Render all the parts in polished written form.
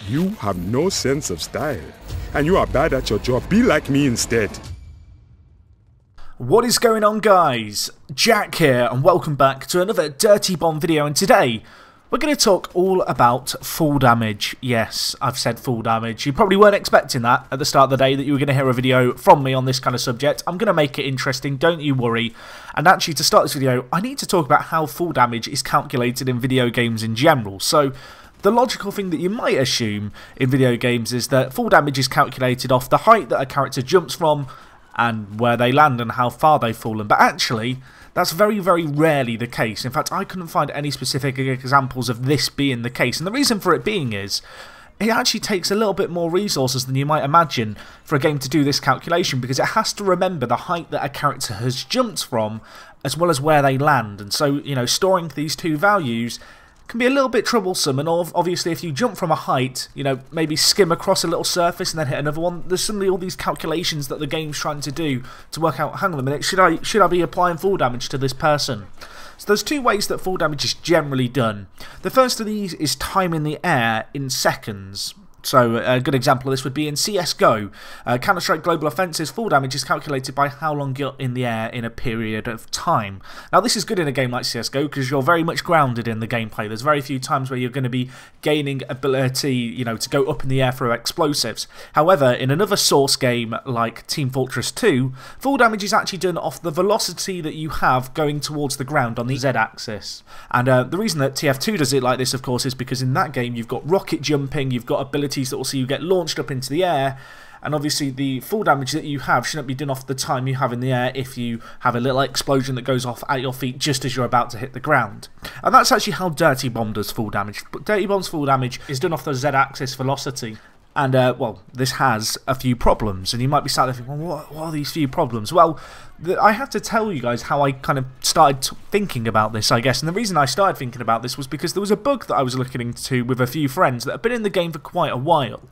You have no sense of style, and you are bad at your job. Be like me instead. What is going on, guys? Jack here, and welcome back to another Dirtybomb video, and today we're going to talk all about full damage. Yes, I've said full damage. You probably weren't expecting that at the start of the day, that you were going to hear a video from me on this kind of subject. I'm going to make it interesting, don't you worry. And actually, to start this video, I need to talk about how full damage is calculated in video games in general. So, the logical thing that you might assume in video games is that full damage is calculated off the height that a character jumps from and where they land and how far they've fallen. But actually, that's very, very rarely the case. In fact, I couldn't find any specific examples of this being the case. And the reason for it being is, it actually takes a little bit more resources than you might imagine for a game to do this calculation, because it has to remember the height that a character has jumped from as well as where they land. And so, you know, storing these two values can be a little bit troublesome, and obviously if you jump from a height, you know, maybe skim across a little surface and then hit another one, there's suddenly all these calculations that the game's trying to do to work out, hang on a minute, should I be applying full damage to this person? So there's two ways that full damage is generally done. The first of these is time in the air in seconds. So a good example of this would be in CSGO. Counter-Strike Global Offensive's full damage is calculated by how long you're in the air in a period of time. Now this is good in a game like CSGO because you're very much grounded in the gameplay. There's very few times where you're going to be gaining ability, you know, to go up in the air through explosives. However, in another Source game like Team Fortress 2, full damage is actually done off the velocity that you have going towards the ground on the Z-axis. And the reason that TF2 does it like this, of course, is because in that game you've got rocket jumping, you've got ability that will see you get launched up into the air, and obviously the full damage that you have shouldn't be done off the time you have in the air if you have a little explosion that goes off at your feet just as you're about to hit the ground. And that's actually how Dirtybomb does full damage. But Dirtybomb's full damage is done off the Z-axis velocity. And, well, this has a few problems, and you might be sat there thinking, well, what are these few problems? Well, I have to tell you guys how I kind of started thinking about this, I guess. And the reason I started thinking about this was because there was a bug that I was looking into with a few friends that had been in the game for quite a while.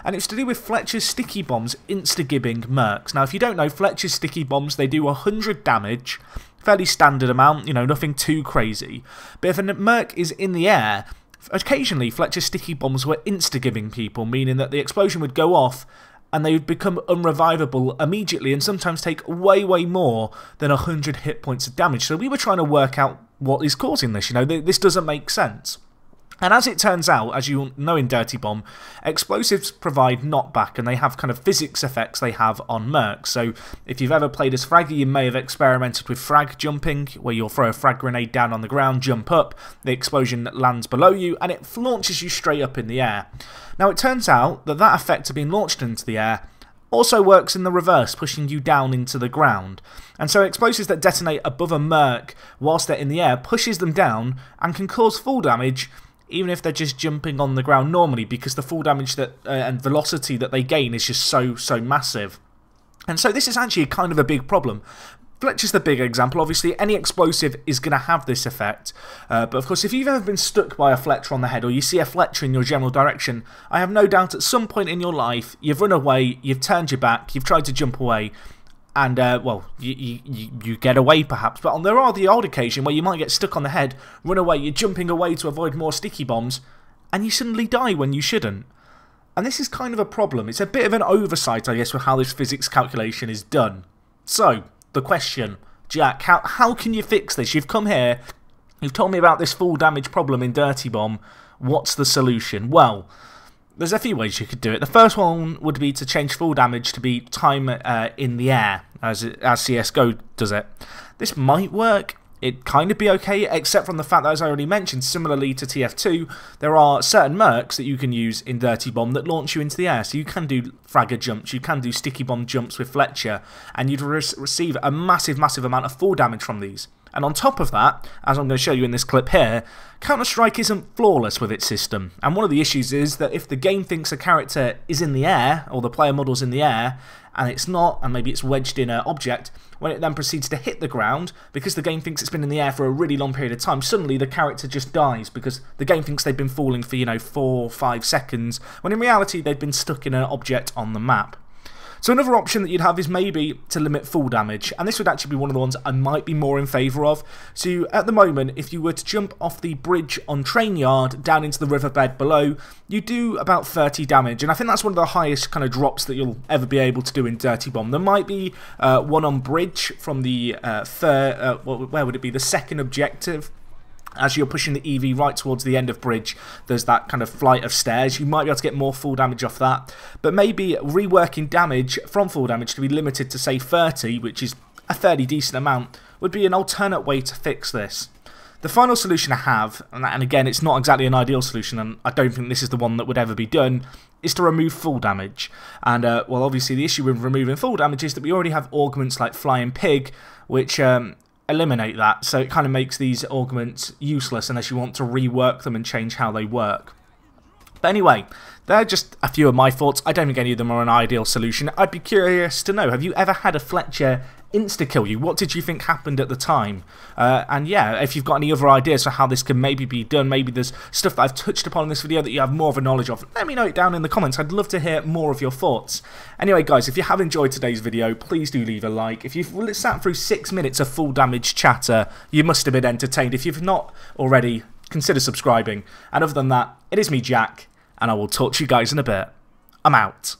And it's to do with Fletcher's Sticky Bomb's insta-gibbing mercs. Now, if you don't know, Fletcher's Sticky Bombs, they do 100 damage, fairly standard amount, you know, nothing too crazy. But if a merc is in the air, occasionally Fletcher's Sticky Bombs were insta-gibbing people, meaning that the explosion would go off and they would become unrevivable immediately and sometimes take way, way more than 100 hit points of damage. So we were trying to work out what is causing this, you know, this doesn't make sense. And as it turns out, as you know in Dirtybomb, explosives provide knockback, and they have kind of physics effects they have on mercs. So if you've ever played as Fraggy, you may have experimented with frag jumping, where you'll throw a frag grenade down on the ground, jump up, the explosion lands below you, and it launches you straight up in the air. Now it turns out that that effect of being launched into the air also works in the reverse, pushing you down into the ground. And so explosives that detonate above a merc whilst they're in the air pushes them down and can cause full damage even if they're just jumping on the ground normally, because the full damage that and velocity that they gain is just so massive. And so this is actually kind of a big problem. Fletcher's the big example. Obviously, any explosive is going to have this effect. But of course, if you've ever been struck by a Fletcher on the head, or you see a Fletcher in your general direction, I have no doubt at some point in your life, you've run away, you've turned your back, you've tried to jump away, and, well, you get away perhaps. But there are the odd occasion where you might get stuck on the head, run away, you're jumping away to avoid more sticky bombs, and you suddenly die when you shouldn't. And this is kind of a problem. It's a bit of an oversight, I guess, with how this physics calculation is done. So, the question, Jack, how can you fix this? You've come here, you've told me about this full damage problem in Dirtybomb. What's the solution? Well, there's a few ways you could do it. The first one would be to change full damage to be time in the air, as CSGO does it. This might work. It'd kind of be okay, except from the fact that, as I already mentioned, similarly to TF2, there are certain mercs that you can use in Dirtybomb that launch you into the air. So you can do fragger jumps, you can do sticky bomb jumps with Fletcher, and you'd receive a massive, massive amount of full damage from these. And on top of that, as I'm going to show you in this clip here, Counter-Strike isn't flawless with its system. And one of the issues is that if the game thinks a character is in the air, or the player model's in the air, and it's not, and maybe it's wedged in an object, when it then proceeds to hit the ground, because the game thinks it's been in the air for a really long period of time, suddenly the character just dies, because the game thinks they've been falling for, you know, 4 or 5 seconds, when in reality they've been stuck in an object on the map. So another option that you'd have is maybe to limit full damage, and this would actually be one of the ones I might be more in favour of. So at the moment, if you were to jump off the bridge on Train Yard down into the riverbed below, you do about 30 damage, and I think that's one of the highest kind of drops that you'll ever be able to do in Dirtybomb. There might be one on bridge from the where would it be? The second objective. As you're pushing the EV right towards the end of bridge, there's that kind of flight of stairs. You might be able to get more full damage off that. But maybe reworking damage from full damage to be limited to, say, 30, which is a fairly decent amount, would be an alternate way to fix this. The final solution I have, and again, it's not exactly an ideal solution, and I don't think this is the one that would ever be done, is to remove full damage. And, well, obviously the issue with removing full damage is that we already have augments like Flying Pig, which eliminate that, so it kind of makes these augments useless unless you want to rework them and change how they work. But anyway, they're just a few of my thoughts. I don't think any of them are an ideal solution. I'd be curious to know, have you ever had a Fletcher insta-kill you? What did you think happened at the time? And yeah, if you've got any other ideas for how this can maybe be done, maybe there's stuff that I've touched upon in this video that you have more of a knowledge of, let me know it down in the comments. I'd love to hear more of your thoughts. Anyway guys, if you have enjoyed today's video, please do leave a like. If you've sat through 6 minutes of full damage chatter, you must have been entertained. If you've not already, consider subscribing. And other than that, it is me, Jack, and I will talk to you guys in a bit. I'm out.